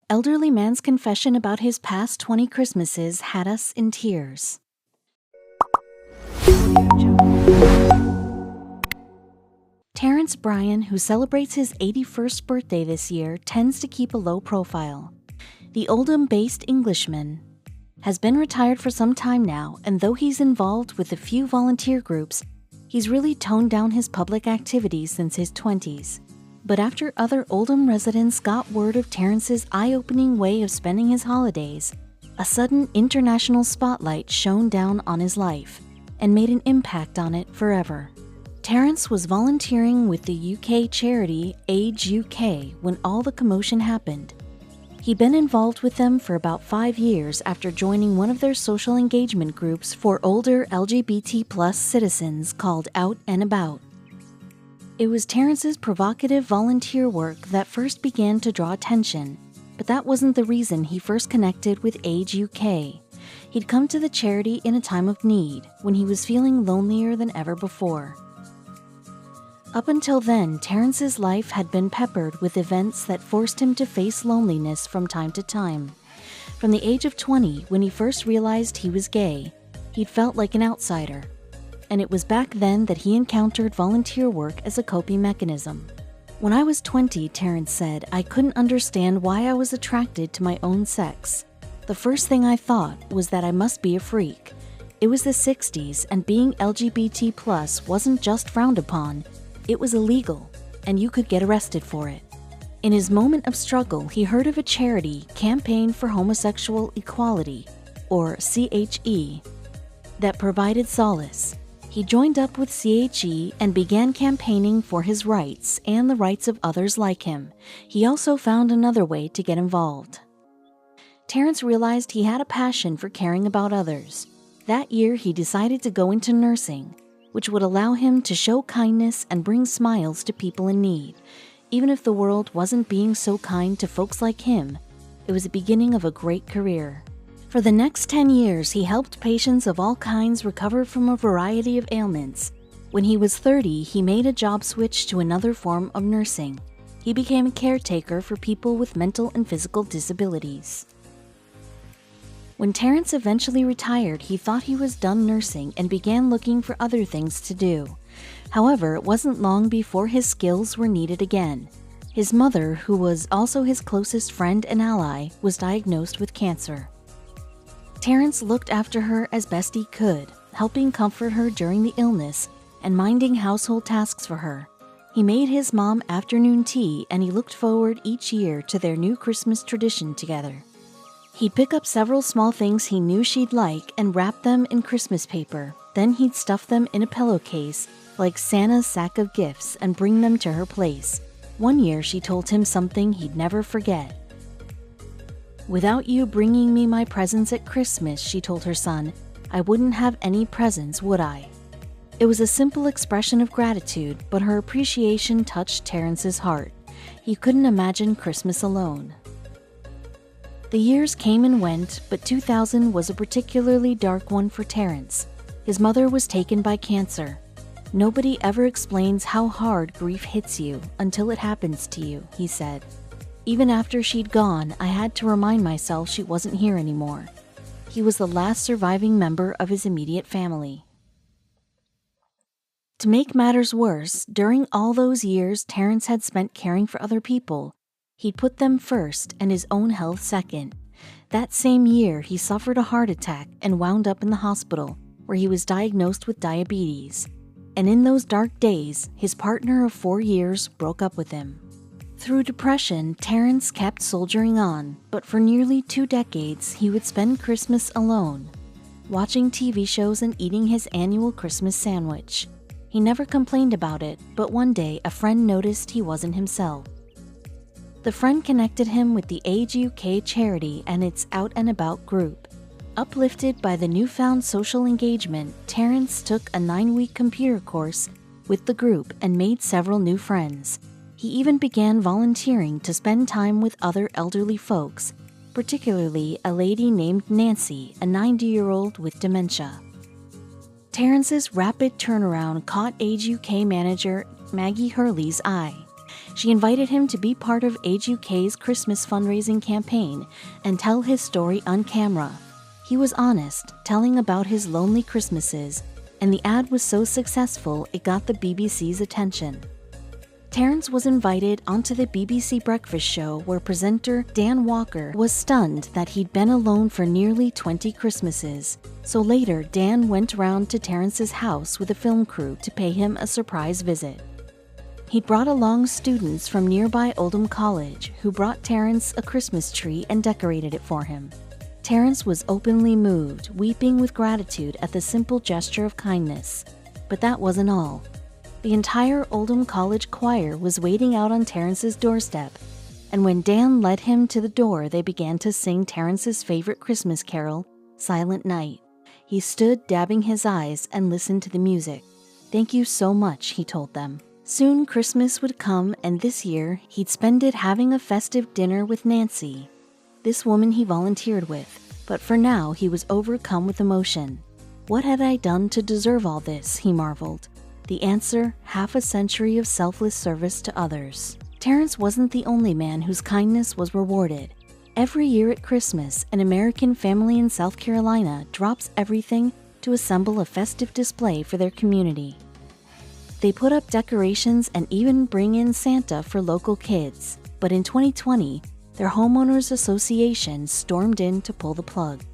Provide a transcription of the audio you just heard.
Elderly man's confession about his past 20 Christmases had us in tears. Terrence Bryan, who celebrates his 81st birthday this year, tends to keep a low profile. The Oldham-based Englishman has been retired for some time now, and though he's involved with a few volunteer groups, he's really toned down his public activities since his 20s. But after other Oldham residents got word of Terrence's eye-opening way of spending his holidays, a sudden international spotlight shone down on his life and made an impact on it forever. Terrence was volunteering with the UK charity Age UK when all the commotion happened. He'd been involved with them for about 5 years after joining one of their social engagement groups for older LGBT+ citizens called Out and About. It was Terrence's provocative volunteer work that first began to draw attention, but that wasn't the reason he first connected with Age UK. He'd come to the charity in a time of need, when he was feeling lonelier than ever before. Up until then, Terrence's life had been peppered with events that forced him to face loneliness from time to time. From the age of 20, when he first realized he was gay, he'd felt like an outsider. And it was back then that he encountered volunteer work as a coping mechanism. When I was 20, Terrence said, I couldn't understand why I was attracted to my own sex. The first thing I thought was that I must be a freak. It was the 60s, and being LGBT+ wasn't just frowned upon, it was illegal, and you could get arrested for it. In his moment of struggle, he heard of a charity, Campaign for Homosexual Equality, or CHE, that provided solace. He joined up with CHE and began campaigning for his rights and the rights of others like him. He also found another way to get involved. Terrence realized he had a passion for caring about others. That year, he decided to go into nursing, which would allow him to show kindness and bring smiles to people in need. Even if the world wasn't being so kind to folks like him, it was the beginning of a great career. For the next 10 years, he helped patients of all kinds recover from a variety of ailments. When he was 30, he made a job switch to another form of nursing. He became a caretaker for people with mental and physical disabilities. When Terrence eventually retired, he thought he was done nursing and began looking for other things to do. However, it wasn't long before his skills were needed again. His mother, who was also his closest friend and ally, was diagnosed with cancer. Terrence looked after her as best he could, helping comfort her during the illness and minding household tasks for her. He made his mom afternoon tea, and he looked forward each year to their new Christmas tradition together. He'd pick up several small things he knew she'd like and wrap them in Christmas paper. Then he'd stuff them in a pillowcase, like Santa's sack of gifts, and bring them to her place. One year, she told him something he'd never forget. "Without you bringing me my presents at Christmas," she told her son, "I wouldn't have any presents, would I?" It was a simple expression of gratitude, but her appreciation touched Terrence's heart. He couldn't imagine Christmas alone. The years came and went, but 2000 was a particularly dark one for Terrence. His mother was taken by cancer. "Nobody ever explains how hard grief hits you until it happens to you," he said. "Even after she'd gone, I had to remind myself she wasn't here anymore." He was the last surviving member of his immediate family. To make matters worse, during all those years Terrence had spent caring for other people, he'd put them first and his own health second. That same year, he suffered a heart attack and wound up in the hospital, where he was diagnosed with diabetes. And in those dark days, his partner of 4 years broke up with him. Through depression, Terrence kept soldiering on, but for nearly 2 decades, he would spend Christmas alone, watching TV shows and eating his annual Christmas sandwich. He never complained about it, but one day a friend noticed he wasn't himself. The friend connected him with the Age UK charity and its Out and About group. Uplifted by the newfound social engagement, Terrence took a 9-week computer course with the group and made several new friends. He even began volunteering to spend time with other elderly folks, particularly a lady named Nancy, a 90-year-old with dementia. Terrence's rapid turnaround caught Age UK manager Maggie Hurley's eye. She invited him to be part of Age UK's Christmas fundraising campaign and tell his story on camera. He was honest, telling about his lonely Christmases, and the ad was so successful it got the BBC's attention. Terence was invited onto the BBC Breakfast Show where presenter Dan Walker was stunned that he'd been alone for nearly 20 Christmases. So later, Dan went round to Terence's house with a film crew to pay him a surprise visit. He'd brought along students from nearby Oldham College who brought Terence a Christmas tree and decorated it for him. Terence was openly moved, weeping with gratitude at the simple gesture of kindness. But that wasn't all. The entire Oldham College choir was waiting out on Terence's doorstep, and when Dan led him to the door, they began to sing Terence's favorite Christmas carol, Silent Night. He stood dabbing his eyes and listened to the music. "Thank you so much," he told them. Soon Christmas would come, and this year he'd spend it having a festive dinner with Nancy, this woman he volunteered with. But for now, he was overcome with emotion. What had I done to deserve all this, he marveled. The answer, half a century of selfless service to others. Terence wasn't the only man whose kindness was rewarded. Every year at Christmas, an American family in South Carolina drops everything to assemble a festive display for their community. They put up decorations and even bring in Santa for local kids. But in 2020, their homeowners association stormed in to pull the plug.